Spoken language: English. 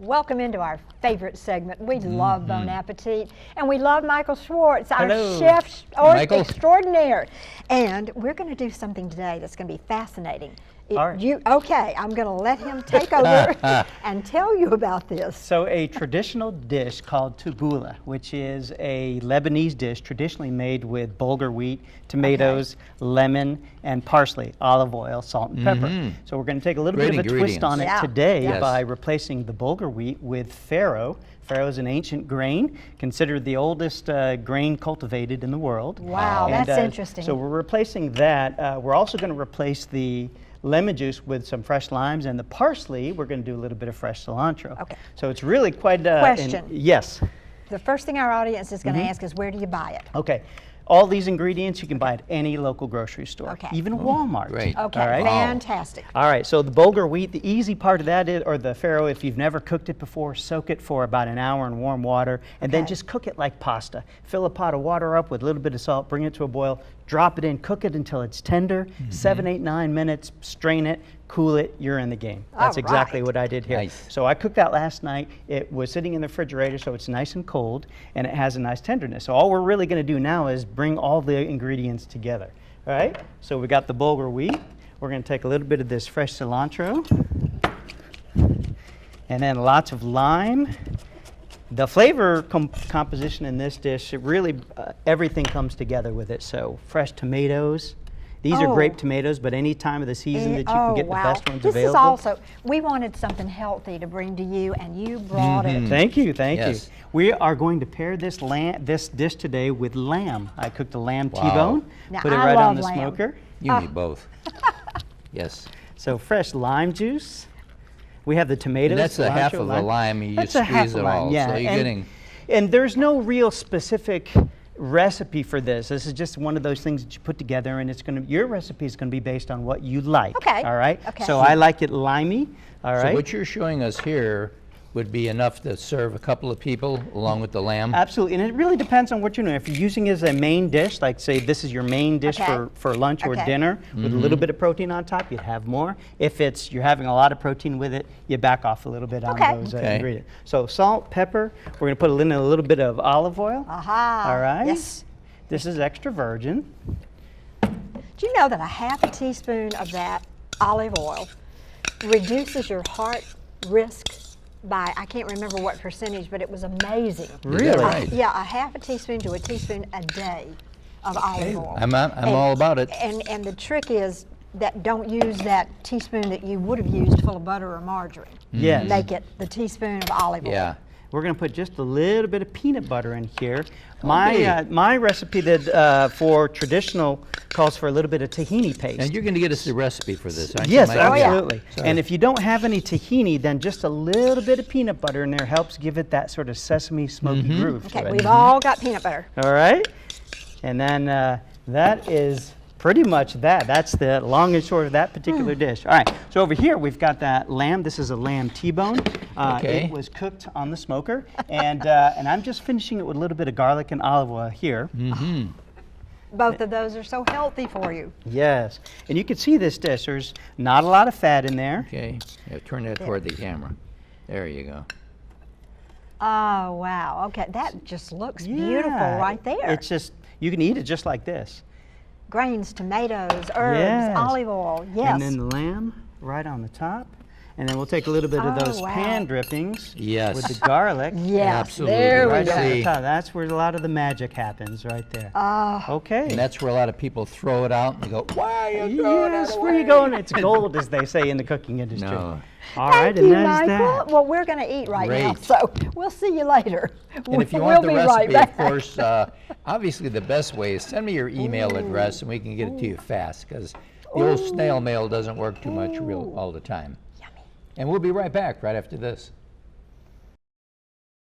Welcome into our favorite segment. We love Bon Appetit, and we love Michael Schwartz, our chef extraordinaire. And we're going to do something today that's going to be fascinating. Okay, I'm going to let him take over and tell you about this. So a traditional dish called Tabbouleh, which is a Lebanese dish traditionally made with bulgur wheat, tomatoes, lemon, and parsley, olive oil, salt, and pepper. So we're going to take a little bit of a twist on it today by replacing the bulgur wheat with farro. Farro is an ancient grain, considered the oldest grain cultivated in the world. Wow, that's interesting. So we're replacing that. We're also going to replace the lemon juice with some fresh limes, and the parsley, we're going to do a little bit of fresh cilantro. Okay. So it's really quite question. Yes. The first thing our audience is going to ask is, where do you buy it? Okay. All these ingredients you can buy at any local grocery store, even Walmart. Great. Okay, all right? fantastic. All right, so the bulgur wheat, the easy part of that is, or the farro, if you've never cooked it before, soak it for about an hour in warm water, and then just cook it like pasta. Fill a pot of water up with a little bit of salt, bring it to a boil, drop it in, cook it until it's tender, 7, 8, 9 minutes, strain it, cool it, you're in the game. That's exactly what I did here. Nice. So I cooked that last night. It was sitting in the refrigerator, so it's nice and cold, and it has a nice tenderness. So all we're really going to do now is bring all the ingredients together. All right? So we got the bulgur wheat. We're going to take a little bit of this fresh cilantro, and then lots of lime. The flavor composition in this dish, it really, everything comes together with it. So fresh tomatoes. These are grape tomatoes, but any time of the season that you can get the best ones available. This is also, we wanted something healthy to bring to you, and you brought it. Thank you, thank you. We are going to pair this dish today with lamb. I cooked a lamb T-bone, put it right on the smoker. You need both. Yes. So fresh lime juice. We have the tomatoes. And that's the half of the lime. You just squeeze it all. Yeah. So you're getting. And there's no real specific recipe for this. This is just one of those things that you put together, and it's going to, your recipe is going to be based on what you like. Okay. All right. Okay. So I like it limey. All right. So what you're showing us here would be enough to serve a couple of people along with the lamb? Absolutely, and it really depends on what you're doing. If you're using it as a main dish, like say this is your main dish for lunch or dinner with a little bit of protein on top, you'd have more. If it's you're having a lot of protein with it, you back off a little bit on those ingredients. So salt, pepper, we're going to put in a little bit of olive oil. All right. Yes. This is extra virgin. Do you know that a half a teaspoon of that olive oil reduces your heart risk by, I can't remember what percentage, but it was amazing. Really? Yeah, a half a teaspoon to a teaspoon a day of olive oil. I'm all about it. And the trick is that don't use that teaspoon that you would have used full of butter or margarine. Yes. Make it the teaspoon of olive oil. Yeah. We're going to put just a little bit of peanut butter in here. My recipe that for traditional calls for a little bit of tahini paste. And you're going to get us the recipe for this, aren't you? Yes, Mike? absolutely. And if you don't have any tahini, then just a little bit of peanut butter in there helps give it that sort of sesame smoky groove to it. We've all got peanut butter. All right. And then that is pretty much that. That's the long and short of that particular dish. All right. So over here we've got that lamb. This is a lamb T-bone. It was cooked on the smoker, and I'm just finishing it with a little bit of garlic and olive oil here. Both of those are so healthy for you. Yes. And you can see this dish. There's not a lot of fat in there. Okay. Yeah, turn that toward the camera. There you go. Oh, wow. Okay. That just looks beautiful right there. It's just, you can eat it just like this. Grains, tomatoes, herbs, olive oil. Yes. And then the lamb right on the top. And then we'll take a little bit of those pan drippings with the garlic. Absolutely. There we right go. on the top. That's where a lot of the magic happens right there. Okay. And that's where a lot of people throw it out and they go, why are you throwing it away? Where you going? It's gold, as they say in the cooking industry. No. All right, Thank you, and that's Michael. that. Well, we're going to eat right now, so we'll see you later. And if you want the recipe, of course, obviously the best way is send me your email address and we can get it to you fast, because the old snail mail doesn't work too much all the time. And we'll be right back right after this.